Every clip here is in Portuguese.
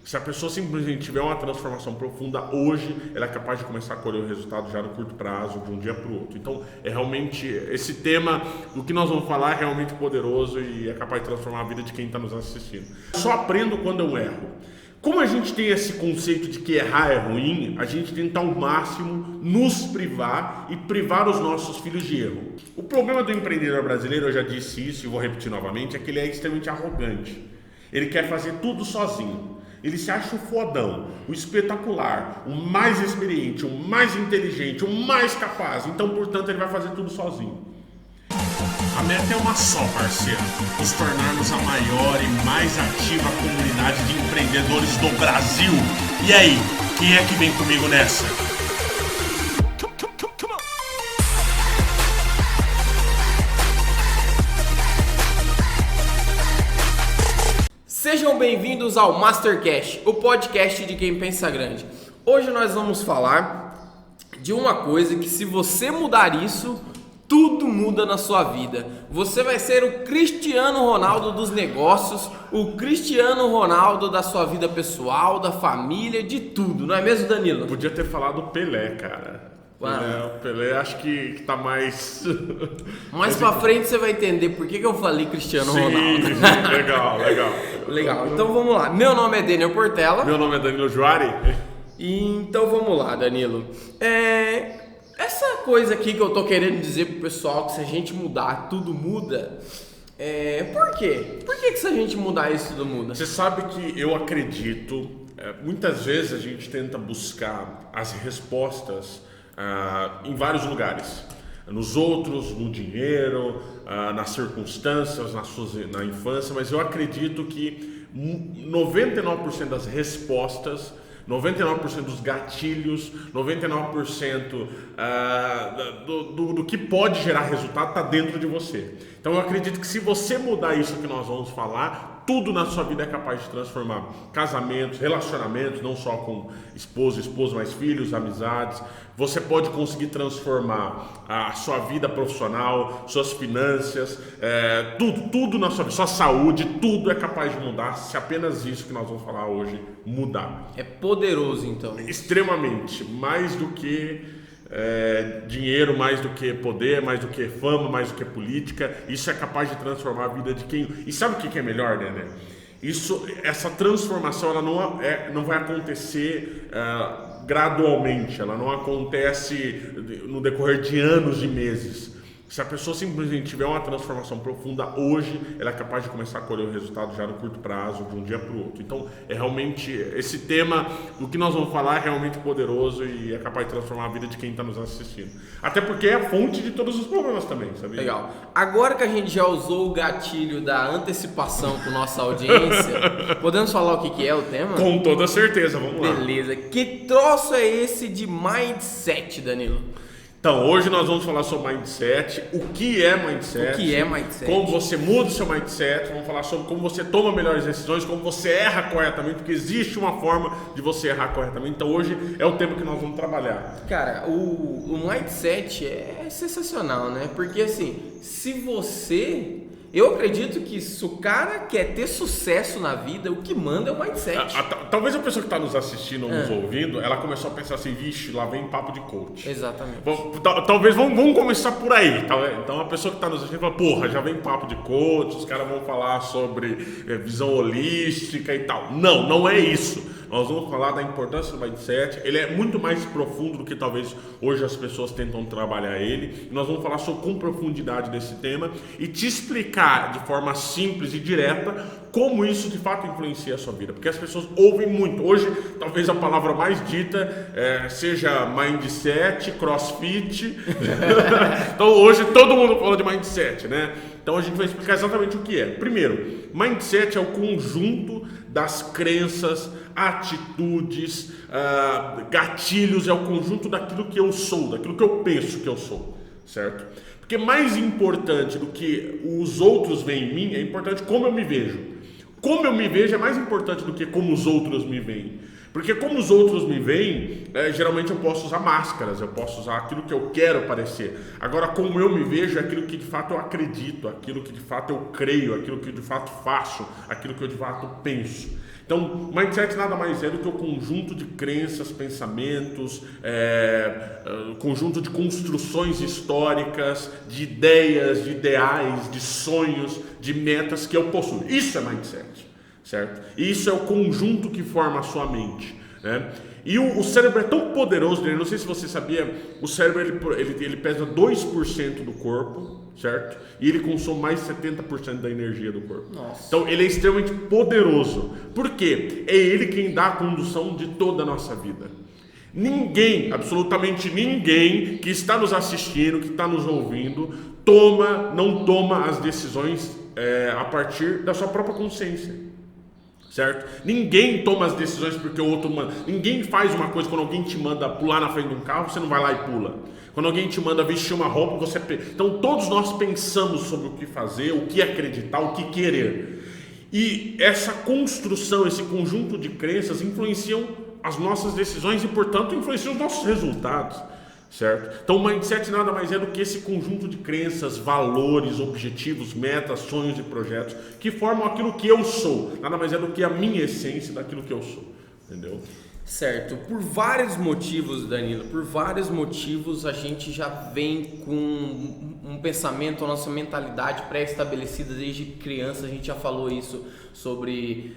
Se a pessoa simplesmente tiver uma transformação profunda hoje, ela é capaz de começar a colher o resultado já no curto prazo, de um dia para o outro. Então, é realmente, esse tema, do que nós vamos falar, é realmente poderoso e é capaz de transformar a vida de quem está nos assistindo. Só aprendo quando eu erro. Como a gente tem esse conceito de que errar é ruim, a gente tenta ao máximo nos privar e privar os nossos filhos de erro. O problema do empreendedor brasileiro, eu já disse isso e vou repetir novamente, é que ele é extremamente arrogante. Ele quer fazer tudo sozinho. Ele se acha o fodão, o espetacular, o mais experiente, o mais inteligente, o mais capaz. Então, portanto, ele vai fazer tudo sozinho. A meta é uma só, parceiro. Nos tornarmos a maior e mais ativa comunidade de empreendedores do Brasil. E aí, quem é que vem comigo nessa? Sejam bem-vindos ao Mastercast, o podcast de quem pensa grande. Hoje nós vamos falar de uma coisa que, se você mudar isso, tudo muda na sua vida. Você vai ser o Cristiano Ronaldo dos negócios, o Cristiano Ronaldo da sua vida pessoal, da família, de tudo, não é mesmo, Danilo? Podia ter falado Pelé, cara. O Pelé acho que tá mais... Mais pra frente você vai entender por que eu falei Cristiano Ronaldo. Sim, Legal, então vamos lá. Meu nome é Daniel Portela. Meu nome é Danilo Juari. Então vamos lá, Danilo. Essa coisa aqui que eu tô querendo dizer pro pessoal, que se a gente mudar, tudo muda. Por quê? Por que se a gente mudar isso, tudo muda? Você sabe que eu acredito, muitas vezes a gente tenta buscar as respostas em vários lugares. Nos outros, no dinheiro, nas circunstâncias, na infância, mas eu acredito que 99% das respostas, 99% dos gatilhos, 99% do que pode gerar resultado está dentro de você. Então eu acredito que se você mudar isso que nós vamos falar, tudo na sua vida é capaz de transformar. Casamentos, relacionamentos, não só com esposa, mas filhos, amizades. Você pode conseguir transformar a sua vida profissional, suas finanças, tudo na sua vida, sua saúde, tudo é capaz de mudar se apenas isso que nós vamos falar hoje mudar. É poderoso, então. Extremamente, mais do que dinheiro, mais do que poder, mais do que fama, mais do que política. Isso é capaz de transformar a vida de quem... E sabe o que é melhor, né? Essa transformação ela não vai acontecer gradualmente, ela não acontece no decorrer de anos e meses. Se a pessoa simplesmente tiver uma transformação profunda hoje, ela é capaz de começar a colher o resultado já no curto prazo, de um dia para o outro. Então, é realmente, esse tema do que nós vamos falar é realmente poderoso e é capaz de transformar a vida de quem está nos assistindo. Até porque é a fonte de todos os problemas também, sabia? Legal. Agora que a gente já usou o gatilho da antecipação com nossa audiência, podemos falar o que é o tema? Com toda certeza, vamos lá. Beleza. Que troço é esse de mindset, Danilo? Então, hoje nós vamos falar sobre mindset, o que é mindset, como você muda o seu mindset, vamos falar sobre como você toma melhores decisões, como você erra corretamente, porque existe uma forma de você errar corretamente. Então, hoje é o tema que nós vamos trabalhar. Cara, o mindset é sensacional, né? Porque assim, eu acredito que se o cara quer ter sucesso na vida, o que manda é o mindset. Talvez a pessoa que está nos assistindo ou nos ouvindo, ela começou a pensar assim, vixe, lá vem papo de coach. Exatamente. Talvez vamos começar por aí. Então a pessoa que está nos assistindo fala, porra, já vem papo de coach, os caras vão falar sobre visão holística e tal. Não é isso. Nós vamos falar da importância do mindset. Ele é muito mais profundo do que talvez hoje as pessoas tentam trabalhar ele. Nós vamos falar com profundidade desse tema e te explicar de forma simples e direta como isso de fato influencia a sua vida. Porque as pessoas ouvem muito. Hoje, talvez a palavra mais dita seja mindset, crossfit. Então hoje todo mundo fala de mindset, né? Então a gente vai explicar exatamente o que é. Primeiro, mindset é o conjunto das crenças, atitudes, gatilhos, é o conjunto daquilo que eu sou, daquilo que eu penso que eu sou, certo? Porque mais importante do que os outros veem em mim, é importante como eu me vejo. Como eu me vejo é mais importante do que como os outros me veem. Porque como os outros me veem, geralmente eu posso usar máscaras, eu posso usar aquilo que eu quero parecer. Agora, como eu me vejo é aquilo que de fato eu acredito, aquilo que de fato eu creio, aquilo que de fato faço, aquilo que eu de fato penso. Então, mindset nada mais é do que o conjunto de crenças, pensamentos, conjunto de construções históricas, de ideias, de ideais, de sonhos, de metas que eu possuo. Isso é mindset, certo? E isso é o conjunto que forma a sua mente, né? E o cérebro é tão poderoso, não sei se você sabia, o cérebro ele pesa 2% do corpo, certo? E ele consome mais de 70% da energia do corpo. Nossa. Então ele é extremamente poderoso. Por quê? É ele quem dá a condução de toda a nossa vida. Ninguém, absolutamente ninguém que está nos assistindo, que está nos ouvindo, não toma as decisões a partir da sua própria consciência. Certo? Ninguém toma as decisões porque o outro manda. Ninguém faz uma coisa quando alguém te manda pular na frente de um carro, você não vai lá e pula. Quando alguém te manda vestir uma roupa, você... Então todos nós pensamos sobre o que fazer, o que acreditar, o que querer. E essa construção, esse conjunto de crenças influenciam as nossas decisões e, portanto, influenciam os nossos resultados. Certo? Então o mindset nada mais é do que esse conjunto de crenças, valores, objetivos, metas, sonhos e projetos que formam aquilo que eu sou. Nada mais é do que a minha essência daquilo que eu sou. Entendeu? Certo. Por vários motivos, Danilo, por vários motivos a gente já vem com um pensamento, a nossa mentalidade pré-estabelecida desde criança. A gente já falou isso sobre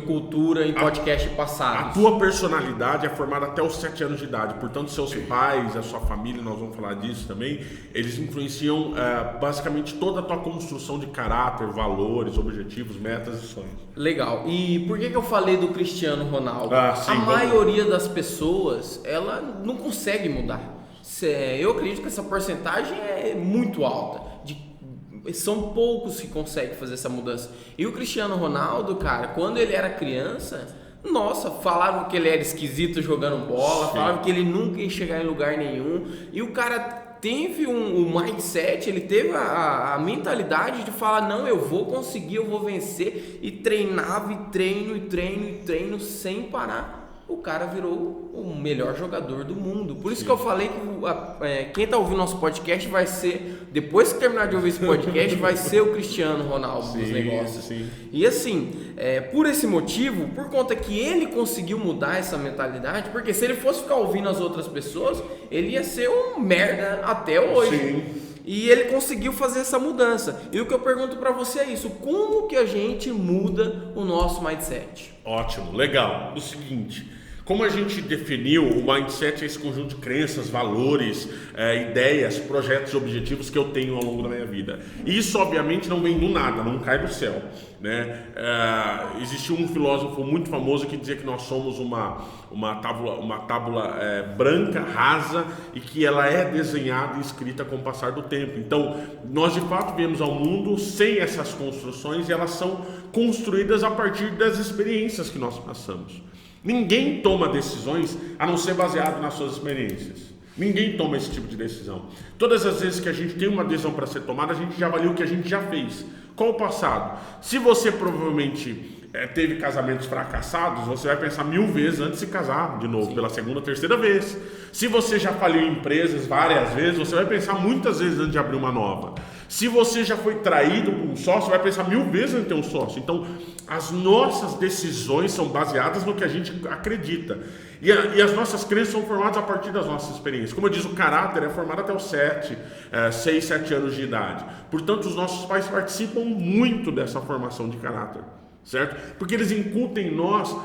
cultura em podcast passados. A tua personalidade é formada até os 7 anos de idade. Portanto, seus pais, a sua família, nós vamos falar disso também, eles influenciam basicamente toda a tua construção de caráter, valores, objetivos, metas e sonhos. Legal. E por que eu falei do Cristiano Ronaldo? Sim, a maioria das pessoas, ela não consegue mudar. Eu acredito que essa porcentagem é muito alta. São poucos que conseguem fazer essa mudança. E o Cristiano Ronaldo, cara, quando ele era criança, nossa, falavam que ele era esquisito jogando bola, falavam que ele nunca ia chegar em lugar nenhum. E o cara teve um mindset, ele teve a mentalidade de falar, não, eu vou conseguir, eu vou vencer. E treinava e treino sem parar. O cara virou o melhor jogador do mundo. Por isso que eu falei que quem está ouvindo nosso podcast vai ser, depois que terminar de ouvir esse podcast, vai ser o Cristiano Ronaldo dos negócios. Sim. E assim, por esse motivo, por conta que ele conseguiu mudar essa mentalidade, porque se ele fosse ficar ouvindo as outras pessoas, ele ia ser um merda até hoje. Sim. E ele conseguiu fazer essa mudança. E o que eu pergunto para você é isso: como que a gente muda o nosso mindset? Ótimo, legal. O seguinte, como a gente definiu, o mindset é esse conjunto de crenças, valores, ideias, projetos e objetivos que eu tenho ao longo da minha vida. E isso, obviamente, não vem do nada, não cai do céu, né? Existiu um filósofo muito famoso que dizia que nós somos uma tábula branca, rasa, e que ela é desenhada e escrita com o passar do tempo. Então, nós de fato viemos ao mundo sem essas construções e elas são construídas a partir das experiências que nós passamos. Ninguém toma decisões a não ser baseado nas suas experiências. Ninguém toma esse tipo de decisão. Todas as vezes que a gente tem uma decisão para ser tomada, a gente já avalia o que a gente já fez. Qual o passado? Se você provavelmente teve casamentos fracassados, você vai pensar 1000 vezes antes de se casar de novo, pela segunda, terceira vez. Se você já faliu em empresas várias vezes, você vai pensar muitas vezes antes de abrir uma nova. Se você já foi traído por um sócio, vai pensar 1000 vezes antes de ter um sócio. Então, as nossas decisões são baseadas no que a gente acredita. E as nossas crenças são formadas a partir das nossas experiências. Como eu disse, o caráter é formado até os 6, 7 anos de idade. Portanto, os nossos pais participam muito dessa formação de caráter, certo? Porque eles incutem em nós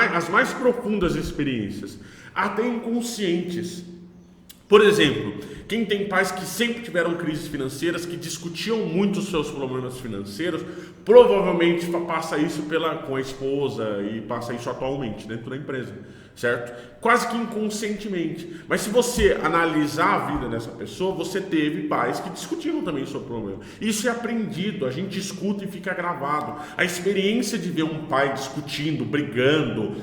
as mais profundas experiências, até inconscientes. Por exemplo, quem tem pais que sempre tiveram crises financeiras, que discutiam muito os seus problemas financeiros, provavelmente passa isso com a esposa e passa isso atualmente dentro da empresa, certo? Quase que inconscientemente. Mas se você analisar a vida dessa pessoa, você teve pais que discutiram também sobre o problema. Isso é aprendido, a gente escuta e fica gravado. A experiência de ver um pai discutindo, brigando,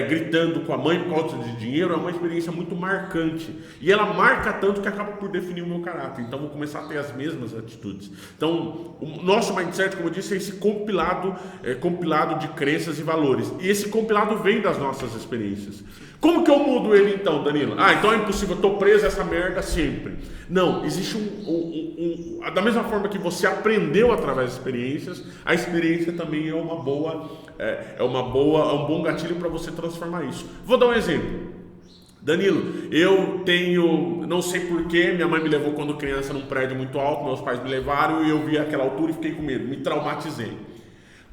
gritando com a mãe por causa de dinheiro é uma experiência muito marcante. E ela marca tanto que acaba por definir o meu caráter. Então, vou começar a ter as mesmas atitudes. Então, o nosso mindset, como eu disse, é esse compilado de crenças e valores. E esse compilado vem das nossas experiências. Como que eu mudo ele então, Danilo? Então é impossível, eu estou preso a essa merda sempre. Não, existe da mesma forma que você aprendeu através das experiências, a experiência também é um bom gatilho para você transformar isso. Vou dar um exemplo. Danilo, eu tenho, não sei porquê, minha mãe me levou quando criança num prédio muito alto, meus pais me levaram e eu vi aquela altura e fiquei com medo, me traumatizei.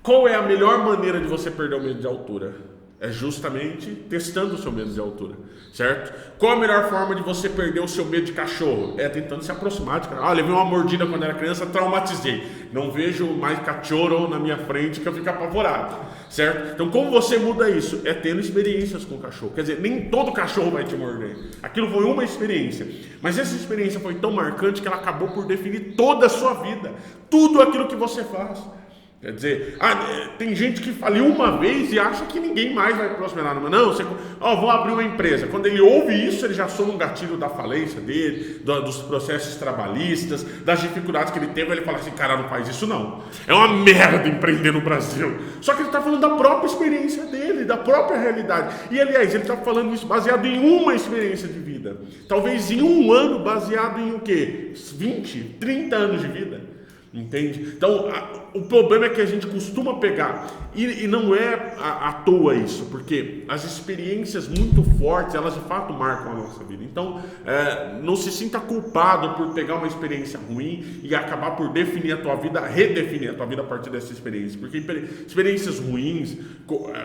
Qual é a melhor maneira de você perder o medo de altura? É justamente testando o seu medo de altura, certo? Qual a melhor forma de você perder o seu medo de cachorro? É tentando se aproximar de cachorro. Levei uma mordida quando era criança, traumatizei. Não vejo mais cachorro na minha frente que eu fico apavorado, certo? Então, como você muda isso? É tendo experiências com o cachorro. Quer dizer, nem todo cachorro vai te morder. Aquilo foi uma experiência. Mas essa experiência foi tão marcante que ela acabou por definir toda a sua vida. Tudo aquilo que você faz. Quer dizer, tem gente que faliu uma vez e acha que ninguém mais vai prosperar. Não, vou abrir uma empresa. Quando ele ouve isso, ele já soma um gatilho da falência dele, dos processos trabalhistas, das dificuldades que ele teve. Ele fala assim, cara, não faz isso não. É uma merda empreender no Brasil. Só que ele está falando da própria experiência dele, da própria realidade. E aliás, ele está falando isso baseado em uma experiência de vida. Talvez em um ano baseado em o quê? 20, 30 anos de vida. Entende? Então, o problema é que a gente costuma pegar, e não é à toa isso, porque as experiências muito fortes, elas de fato marcam a nossa vida. Então, não se sinta culpado por pegar uma experiência ruim e acabar por definir a tua vida, redefinir a tua vida a partir dessa experiência. Porque experiências ruins,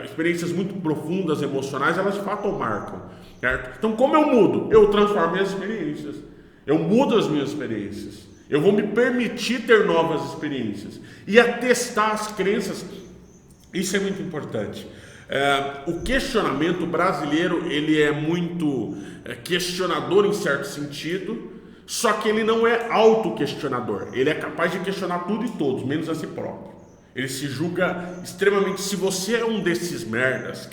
experiências muito profundas, emocionais, elas de fato marcam, certo? Então, como eu mudo? Eu transformo minhas experiências, eu mudo as minhas experiências. Eu vou me permitir ter novas experiências e atestar as crenças. Isso é muito importante. O questionamento brasileiro, ele é muito questionador em certo sentido, só que ele não é autoquestionador. Ele é capaz de questionar tudo e todos, menos a si próprio. Ele se julga extremamente. Se você é um desses merdas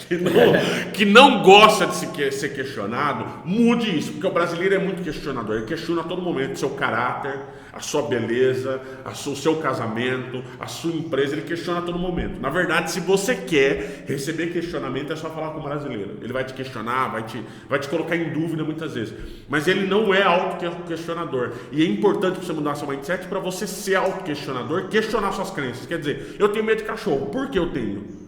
que não gosta de ser questionado, mude isso, porque o brasileiro é muito questionador. Ele questiona a todo momento seu caráter, a sua beleza, o seu casamento, a sua empresa. Ele questiona a todo momento. Na verdade, se você quer receber questionamento, é só falar com o brasileiro. Ele vai te questionar, vai te colocar em dúvida muitas vezes. Mas ele não é autoquestionador. E é importante para você mudar seu mindset para você ser autoquestionador, questionar suas crenças. Quer dizer, eu tenho medo de cachorro. Por que eu tenho?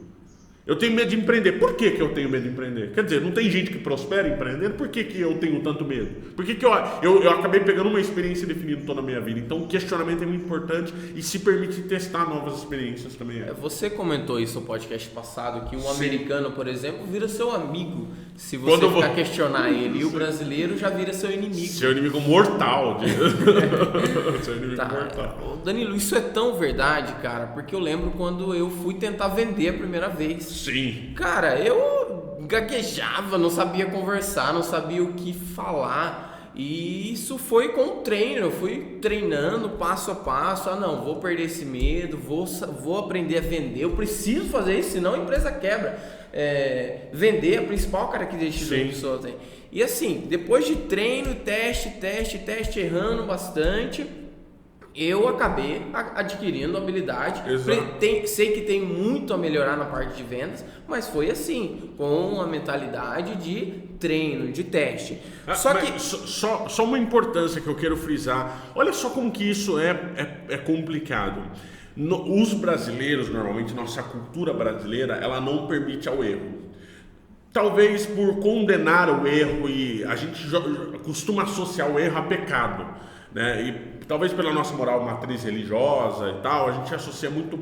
Eu tenho medo de empreender. Por que eu tenho medo de empreender? Quer dizer, não tem gente que prospera empreendendo? Por que eu tenho tanto medo? Por que eu acabei pegando uma experiência e definindo toda a minha vida? Então, o questionamento é muito importante e se permite testar novas experiências também. Você comentou isso no podcast passado, que um americano, por exemplo, vira seu amigo se você ficar questionar ele. E o brasileiro já vira seu inimigo. Seu inimigo mortal. Seu inimigo mortal. Danilo, isso é tão verdade, cara, porque eu lembro quando eu fui tentar vender a primeira vez. Sim. Cara, eu gaguejava, não sabia conversar, não sabia o que falar. E isso foi com o treino, eu fui treinando passo a passo. Não, vou perder esse medo, vou aprender a vender. Eu preciso fazer isso, senão a empresa quebra. Vender é a principal característica que a pessoa tem. E assim, depois de treino, teste, errando bastante, eu acabei adquirindo habilidade. Sei que tem muito a melhorar na parte de vendas, mas foi assim, com a mentalidade de treino, de teste. Só uma importância que eu quero frisar. Olha só como que isso é complicado. Os brasileiros, normalmente, nossa cultura brasileira, ela não permite ao erro. Talvez por condenar o erro, e a gente costuma associar o erro a pecado, né? E talvez pela nossa moral matriz religiosa e tal, a gente associa muito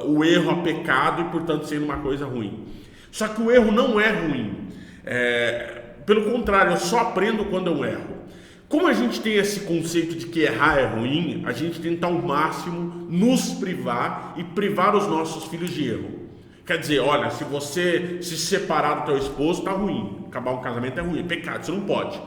o erro a pecado e, portanto, sendo uma coisa ruim. Só que o erro não é ruim. Pelo contrário, eu só aprendo quando eu erro. Como a gente tem esse conceito de que errar é ruim, a gente tenta ao máximo nos privar e privar os nossos filhos de erro. Quer dizer, olha, se você se separar do teu esposo, tá ruim. Acabar um casamento é ruim, é pecado, você não pode.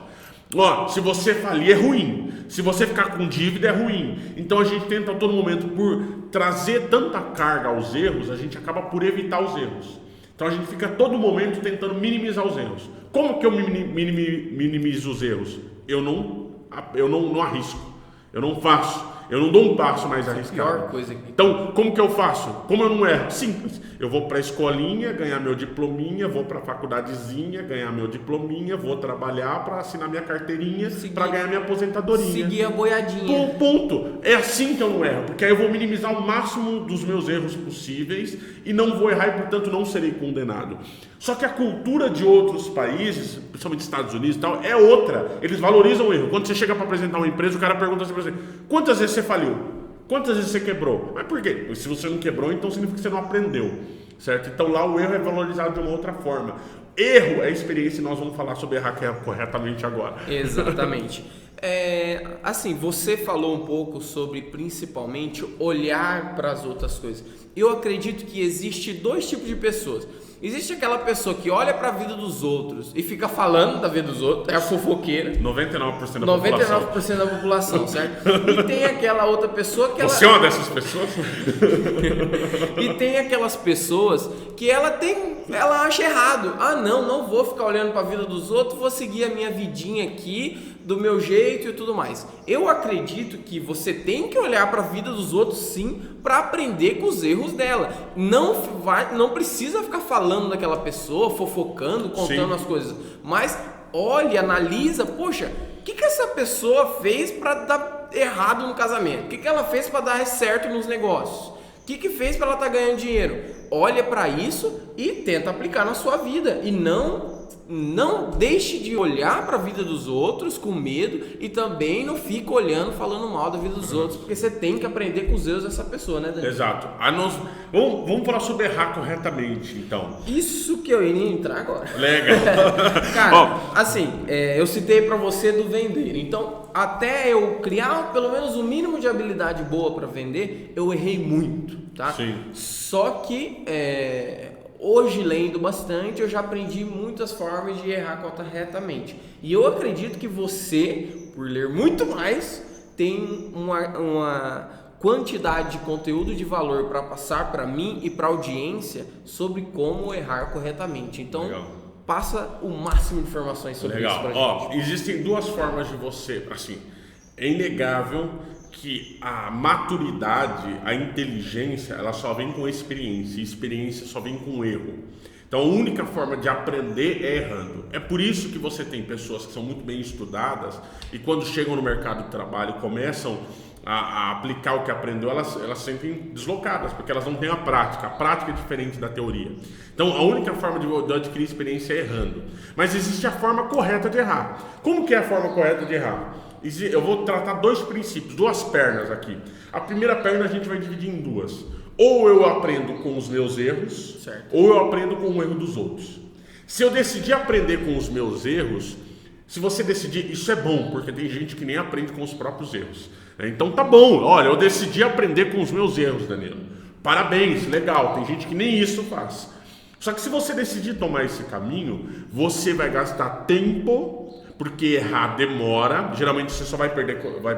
Se você falir é ruim, se você ficar com dívida é ruim. Então a gente tenta a todo momento, por trazer tanta carga aos erros, a gente acaba por evitar os erros. Então a gente fica a todo momento tentando minimizar os erros. Como que eu minimizo os erros? eu não arrisco, eu não faço, eu não dou um passo mais arriscado. Pior coisa que... Então, como que eu faço? Como eu não erro? Simples. Eu vou para a escolinha, ganhar meu diplominha, vou para a faculdadezinha, ganhar meu diplominha, vou trabalhar para assinar minha carteirinha, para ganhar minha aposentadoria. Seguir a boiadinha. Ponto. É assim que eu não erro, porque aí eu vou minimizar o máximo dos meus erros possíveis e não vou errar e, portanto, não serei condenado. Só que a cultura de outros países, principalmente Estados Unidos e tal, é outra. Eles valorizam o erro. Quando você chega para apresentar uma empresa, o cara pergunta assim para você: quantas vezes você faliu? Quantas vezes você quebrou? Mas por quê? Se você não quebrou, então significa que você não aprendeu, certo? Então lá o erro é valorizado de uma outra forma. Erro é experiência e nós vamos falar sobre errar corretamente agora. Exatamente. Assim, você falou um pouco sobre principalmente olhar para as outras coisas. Eu acredito que existe dois tipos de pessoas. Existe aquela pessoa que olha para a vida dos outros e fica falando da vida dos outros, é a fofoqueira. 99% da 99% da população, certo? E tem aquela outra pessoa que Você é uma dessas pessoas? E tem aquelas pessoas que ela acha errado. Ah, não vou ficar olhando para a vida dos outros, vou seguir a minha vidinha aqui, do meu jeito e tudo mais. Eu acredito que você tem que olhar para a vida dos outros sim, para aprender com os erros dela. Não precisa ficar falando daquela pessoa, fofocando, contando as coisas. Mas olhe, analisa, poxa, o que essa pessoa fez para dar errado no casamento? O que ela fez para dar certo nos negócios? O que fez para ela estar ganhando dinheiro? Olha para isso e tenta aplicar na sua vida. E não deixe de olhar para a vida dos outros com medo e também não fique olhando, falando mal da vida dos outros, porque você tem que aprender com os erros dessa pessoa, né, Daniel? Exato. Vamos falar sobre errar corretamente, então. Isso que eu iria entrar agora. Legal. Cara, assim, eu citei para você do vender. Então, até eu criar pelo menos um mínimo de habilidade boa para vender, eu errei muito, tá? Sim. Só que hoje, lendo bastante, eu já aprendi muitas formas de errar corretamente. E eu acredito que você, por ler muito mais, tem uma quantidade de conteúdo de valor para passar para mim e para a audiência sobre como errar corretamente. Então, passa o máximo de informações sobre isso pra gente. Existem duas formas de você, assim, é inegável que a maturidade, a inteligência, ela só vem com experiência, e experiência só vem com erro. Então a única forma de aprender é errando. É por isso que você tem pessoas que são muito bem estudadas e quando chegam no mercado de trabalho começam a aplicar o que aprendeu, elas se sentem deslocadas, porque elas não têm a prática. A prática é diferente da teoria. Então a única forma de adquirir experiência é errando. Mas existe a forma correta de errar. Como que é a forma correta de errar? Eu vou tratar dois princípios, duas pernas aqui. A primeira perna a gente vai dividir em duas. Ou eu aprendo com os meus erros, certo, ou eu aprendo com o erro dos outros. Se eu decidir aprender com os meus erros, se você decidir, isso é bom, porque tem gente que nem aprende com os próprios erros. Então tá bom, olha, eu decidi aprender com os meus erros, Danilo. Parabéns, legal, tem gente que nem isso faz. Só que se você decidir tomar esse caminho, você vai gastar tempo, porque errar demora, geralmente você só vai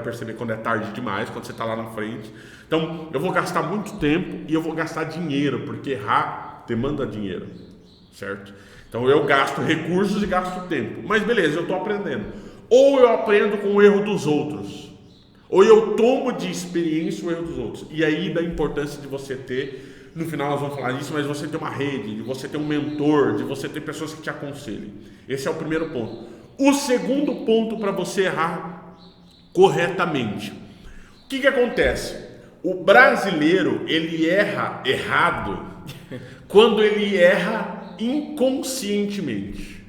perceber quando é tarde demais, quando você está lá na frente. Então eu vou gastar muito tempo e eu vou gastar dinheiro, porque errar demanda dinheiro, certo? Então eu gasto recursos e gasto tempo, mas beleza, eu estou aprendendo. Ou eu aprendo com o erro dos outros, ou eu tomo de experiência o erro dos outros. E aí da importância de você ter, no final nós vamos falar disso, mas você ter uma rede, de você ter um mentor, de você ter pessoas que te aconselhem. Esse é o primeiro ponto. O segundo ponto para você errar corretamente. O que acontece? O brasileiro, ele erra errado quando ele erra inconscientemente.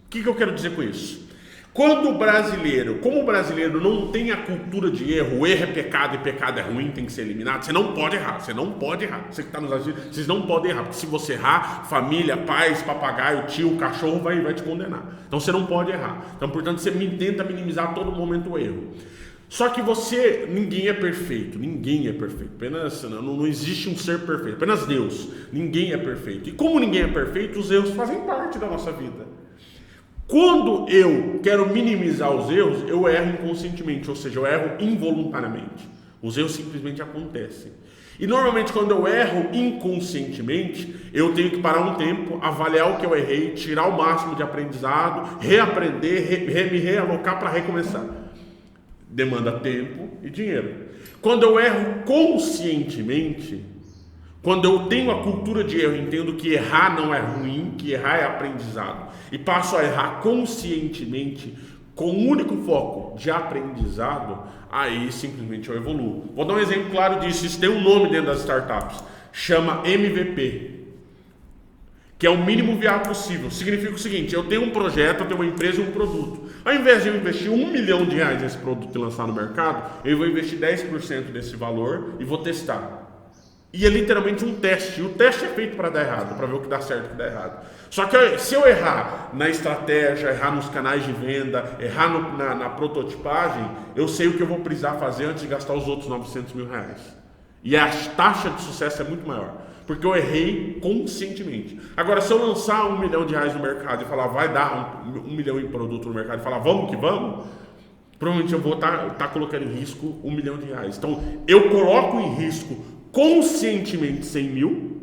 O que eu quero dizer com isso? Como o brasileiro não tem a cultura de erro, o erro é pecado e pecado é ruim, tem que ser eliminado, você não pode errar. Você que está nos assistindo, vocês não podem errar, porque se você errar, família, pais, papagaio, tio, cachorro vai te condenar. Então você não pode errar. Então, portanto, você tenta minimizar a todo momento o erro. Só que ninguém é perfeito, apenas não existe um ser perfeito, apenas Deus, ninguém é perfeito. E como ninguém é perfeito, os erros fazem parte da nossa vida. Quando eu quero minimizar os erros, eu erro inconscientemente, ou seja, eu erro involuntariamente. Os erros simplesmente acontecem. E normalmente quando eu erro inconscientemente, eu tenho que parar um tempo, avaliar o que eu errei, tirar o máximo de aprendizado, reaprender, me realocar para recomeçar. Demanda tempo e dinheiro. Quando eu erro conscientemente, quando eu tenho a cultura de erro, entendo que errar não é ruim, que errar é aprendizado, e passo a errar conscientemente, com o único foco de aprendizado, aí simplesmente eu evoluo. Vou dar um exemplo claro disso. Isso tem um nome dentro das startups, chama MVP, que é o mínimo viável possível. Significa o seguinte: eu tenho um projeto, eu tenho uma empresa e um produto. Ao invés de eu investir R$1 milhão nesse produto e lançar no mercado, eu vou investir 10% desse valor e vou testar. E é literalmente um teste. E o teste é feito para dar errado, para ver o que dá certo e o que dá errado. Só que se eu errar na estratégia, errar nos canais de venda, errar na prototipagem, eu sei o que eu vou precisar fazer antes de gastar os outros R$900 mil. E a taxa de sucesso é muito maior, porque eu errei conscientemente. Agora, se eu lançar R$1 milhão no mercado e falar, vai dar um milhão em produto no mercado, e falar, vamos que vamos, provavelmente eu vou estar colocando em risco R$1 milhão. Então, eu coloco em risco conscientemente 100 mil,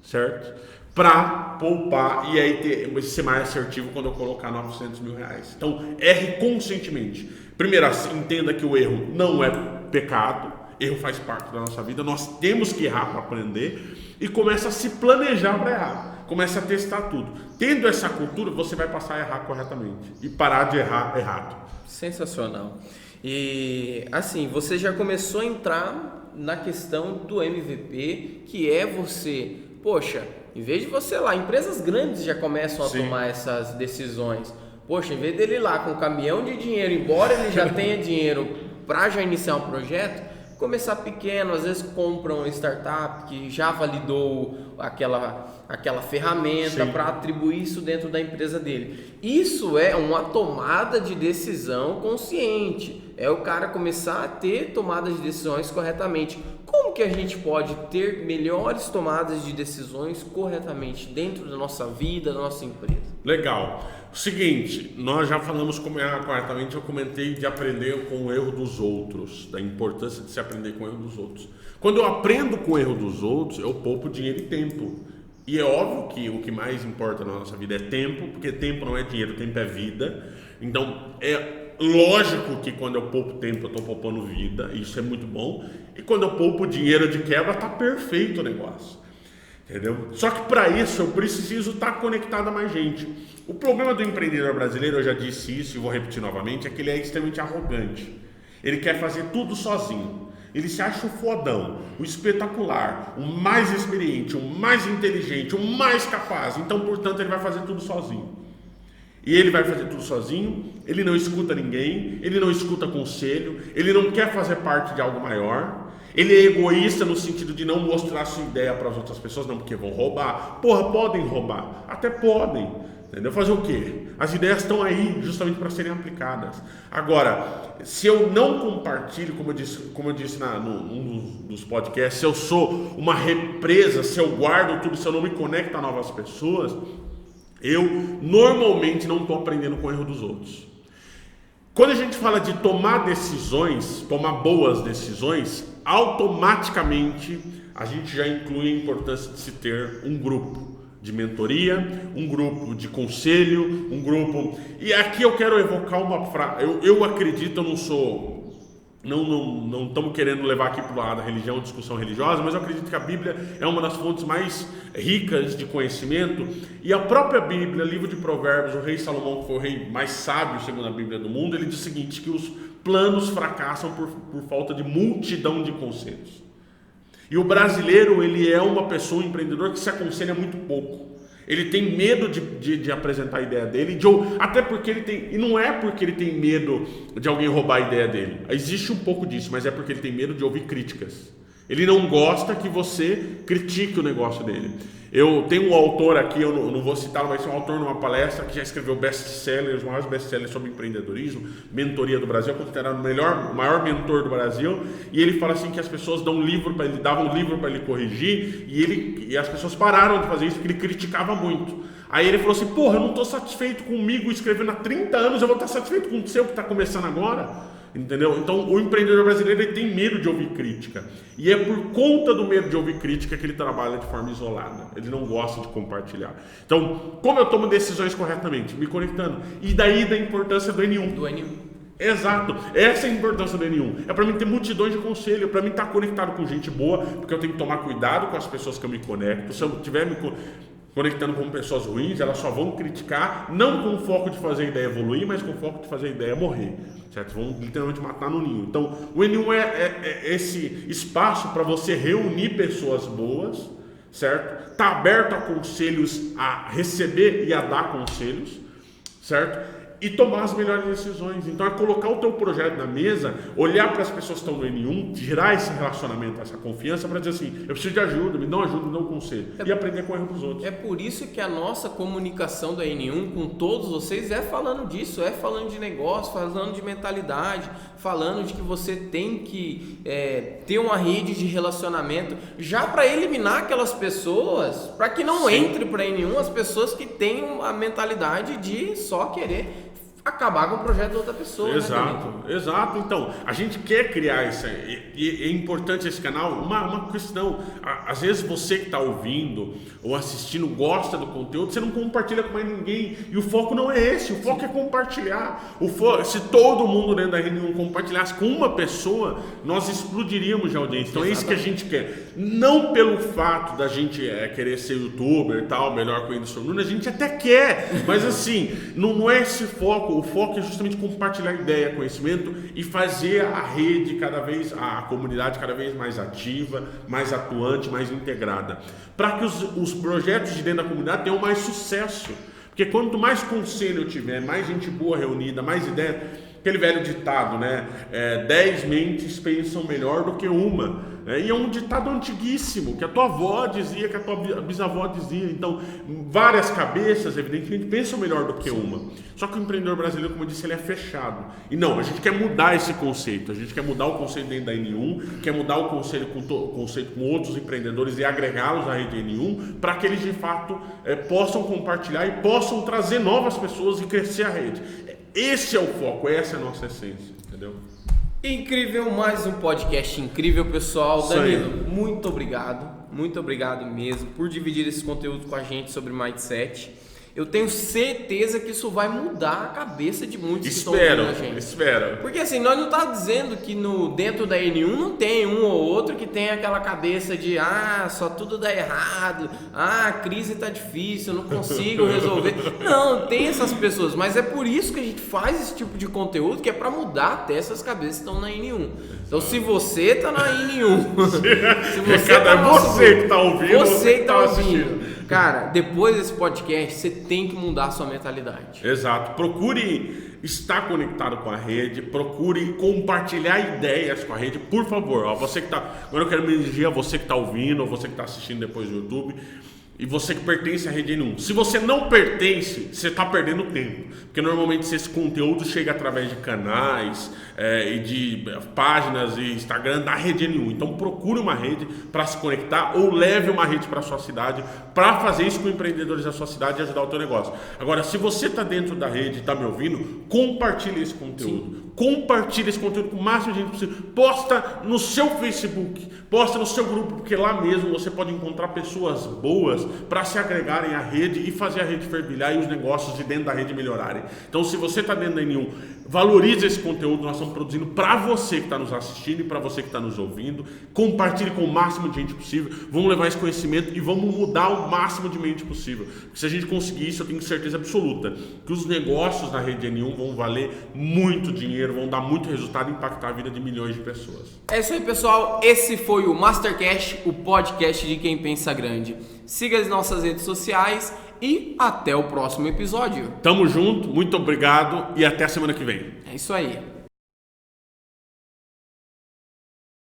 certo? Para poupar e aí ser mais assertivo quando eu colocar R$900 mil. Então, erre conscientemente. Primeiro, entenda que o erro não é pecado, erro faz parte da nossa vida, nós temos que errar para aprender, e começa a se planejar para errar, começa a testar tudo. Tendo essa cultura, você vai passar a errar corretamente e parar de errar errado. Sensacional. E assim, você já começou a entrar na questão do MVP, que é você, poxa, em vez de você lá, empresas grandes já começam a tomar essas decisões. Poxa, em vez dele ir lá com um caminhão de dinheiro, embora ele já tenha dinheiro para já iniciar um projeto, começar pequeno, às vezes compram uma startup que já validou aquela ferramenta para atribuir isso dentro da empresa dele. Isso é uma tomada de decisão consciente, é o cara começar a ter tomadas de decisões corretamente. Como que a gente pode ter melhores tomadas de decisões corretamente dentro da nossa vida, da nossa empresa? Legal. O seguinte, nós já falamos como errar corretamente, eu comentei de aprender com o erro dos outros, da importância de se aprender com o erro dos outros. Quando eu aprendo com o erro dos outros, eu poupo dinheiro e tempo. E é óbvio que o que mais importa na nossa vida é tempo, porque tempo não é dinheiro, tempo é vida. Então, é lógico que quando eu poupo tempo, eu estou poupando vida, isso é muito bom. E quando eu poupo dinheiro de quebra, está perfeito o negócio. Entendeu? Só que para isso eu preciso estar conectado a mais gente. O problema do empreendedor brasileiro, eu já disse isso e vou repetir novamente, é que ele é extremamente arrogante. Ele quer fazer tudo sozinho. Ele se acha o fodão, o espetacular, o mais experiente, o mais inteligente, o mais capaz. Então, portanto, ele vai fazer tudo sozinho. E ele vai fazer tudo sozinho, ele não escuta ninguém, ele não escuta conselho, ele não quer fazer parte de algo maior. Ele é egoísta no sentido de não mostrar a sua ideia para as outras pessoas, não porque vão roubar. Porra, podem roubar, até podem, entendeu? Fazer o quê? As ideias estão aí justamente para serem aplicadas. Agora, se eu não compartilho, como eu disse num dos podcasts, se eu sou uma represa, se eu guardo tudo, se eu não me conecto a novas pessoas, eu normalmente não estou aprendendo com o erro dos outros. Quando a gente fala de tomar decisões, tomar boas decisões, automaticamente a gente já inclui a importância de se ter um grupo de mentoria, um grupo de conselho, um grupo... E aqui eu quero evocar uma frase, eu acredito, eu não sou... Não estamos querendo levar aqui para o lado da religião, discussão religiosa, mas eu acredito que a Bíblia é uma das fontes mais ricas de conhecimento, e a própria Bíblia, livro de Provérbios, o rei Salomão, que foi o rei mais sábio segundo a Bíblia do mundo, ele diz o seguinte, que os planos fracassam por falta de multidão de conselhos. E o brasileiro, ele é uma pessoa, um empreendedor que se aconselha muito pouco. Ele tem medo de apresentar a ideia dele, até porque ele tem, e não é porque ele tem medo de alguém roubar a ideia dele, existe um pouco disso, mas é porque ele tem medo de ouvir críticas. Ele não gosta que você critique o negócio dele. Eu tenho um autor aqui, eu não vou citá-lo, mas é um autor numa palestra que já escreveu best-sellers, os maiores best-sellers sobre empreendedorismo, mentoria do Brasil, é considerado o maior mentor do Brasil, e ele fala assim que as pessoas davam um livro para ele corrigir, e as pessoas pararam de fazer isso porque ele criticava muito. Aí ele falou assim, porra, eu não estou satisfeito comigo escrevendo há 30 anos, eu vou estar satisfeito com o seu que está começando agora? entendeu? Então o empreendedor brasileiro ele tem medo de ouvir crítica, e é por conta do medo de ouvir crítica que ele trabalha de forma isolada, ele não gosta de compartilhar. Então, como eu tomo decisões corretamente? Me conectando. E daí da importância do N1. Do N1. Exato, essa é a importância do N1. É para mim ter multidões de conselho, é para mim estar conectado com gente boa, porque eu tenho que tomar cuidado com as pessoas que eu me conecto. Se eu estiver me conectando com pessoas ruins, elas só vão criticar, não com o foco de fazer a ideia evoluir, mas com o foco de fazer a ideia morrer, certo? Vão literalmente matar no ninho. Então, o N1 é esse espaço para você reunir pessoas boas, certo? Tá aberto a conselhos, a receber e a dar conselhos, certo? E tomar as melhores decisões. Então é colocar o teu projeto na mesa, olhar para as pessoas que estão no N1, gerar esse relacionamento, essa confiança para dizer assim, eu preciso de ajuda, me dá uma ajuda, me dá um conselho. E aprender com o erro dos outros. É por isso que a nossa comunicação da N1 com todos vocês é falando disso, é falando de negócio, falando de mentalidade, falando de que você tem que ter uma rede de relacionamento, já para eliminar aquelas pessoas, para que não entre para N1 as pessoas que têm a mentalidade de só querer acabar com o projeto da outra pessoa. Exato, né, exato. Então, a gente quer criar isso, e é importante esse canal, uma questão, às vezes você que está ouvindo ou assistindo gosta do conteúdo, você não compartilha com mais ninguém, e o foco não é esse, o foco é compartilhar. Se todo mundo dentro da reunião compartilhasse com uma pessoa, nós explodiríamos de audiência. Então é isso que a gente quer, não pelo fato da gente querer ser youtuber e tal, melhor que o Whindersson Nunes, a gente até quer, mas assim, não é esse foco. O foco é justamente compartilhar ideia, conhecimento e fazer a rede a comunidade cada vez mais ativa, mais atuante, mais integrada, para que os projetos de dentro da comunidade tenham mais sucesso. Porque quanto mais conselho eu tiver, mais gente boa reunida, mais ideia, aquele velho ditado, né? 10 mentes pensam melhor do que uma. E é um ditado antiguíssimo, que a tua avó dizia, que a tua bisavó dizia. Então, várias cabeças, evidentemente, pensam melhor do que uma. Só que o empreendedor brasileiro, como eu disse, ele é fechado. E não, a gente quer mudar esse conceito. A gente quer mudar o conceito dentro da N1, quer mudar o conceito com outros empreendedores e agregá-los à rede N1, para que eles, de fato, possam compartilhar e possam trazer novas pessoas e crescer a rede. Esse é o foco, essa é a nossa essência, entendeu? Incrível, mais um podcast incrível, pessoal. Danilo, muito obrigado mesmo por dividir esse conteúdo com a gente sobre mindset. Eu tenho certeza que isso vai mudar a cabeça de muitos que estão ouvindo a gente. Espero. Porque assim, nós não estamos dizendo que dentro da N1 não tem um ou outro que tem aquela cabeça de só tudo dá errado, a crise tá difícil, eu não consigo resolver. Não, tem essas pessoas, mas é por isso que a gente faz esse tipo de conteúdo, que é para mudar até essas cabeças que estão na N1. Então se você tá na N1, se você tá você que tá ouvindo, você que tá ouvindo. Cara, depois desse podcast, você tem que mudar a sua mentalidade. Exato. Procure estar conectado com a rede, procure compartilhar ideias com a rede, por favor. Você que tá, agora eu quero me dirigir a você que está ouvindo, ou você que está assistindo depois do YouTube, e você que pertence à rede N1. Se você não pertence, você está perdendo tempo. Porque normalmente esse conteúdo chega através de canais e de páginas e Instagram da rede N1. Então procure uma rede para se conectar ou leve uma rede para a sua cidade para fazer isso com empreendedores da sua cidade e ajudar o teu negócio. Agora, se você está dentro da rede e está me ouvindo, compartilhe esse conteúdo. Sim. Compartilhe esse conteúdo com o máximo de gente possível. Posta no seu Facebook, posta no seu grupo, porque lá mesmo você pode encontrar pessoas boas para se agregarem à rede e fazer a rede fervilhar e os negócios de dentro da rede melhorarem. Então, se você está dentro da N1, valorize esse conteúdo. Nós estamos produzindo para você que está nos assistindo e para você que está nos ouvindo. Compartilhe com o máximo de gente possível. Vamos levar esse conhecimento e vamos mudar o máximo de mente possível. Porque se a gente conseguir isso, eu tenho certeza absoluta que os negócios na rede N1 vão valer muito dinheiro, vão dar muito resultado e impactar a vida de milhões de pessoas. É isso aí, pessoal. Esse foi o Mastercast, o podcast de quem pensa grande. Siga as nossas redes sociais e até o próximo episódio. Tamo junto, muito obrigado e até a semana que vem. É isso aí.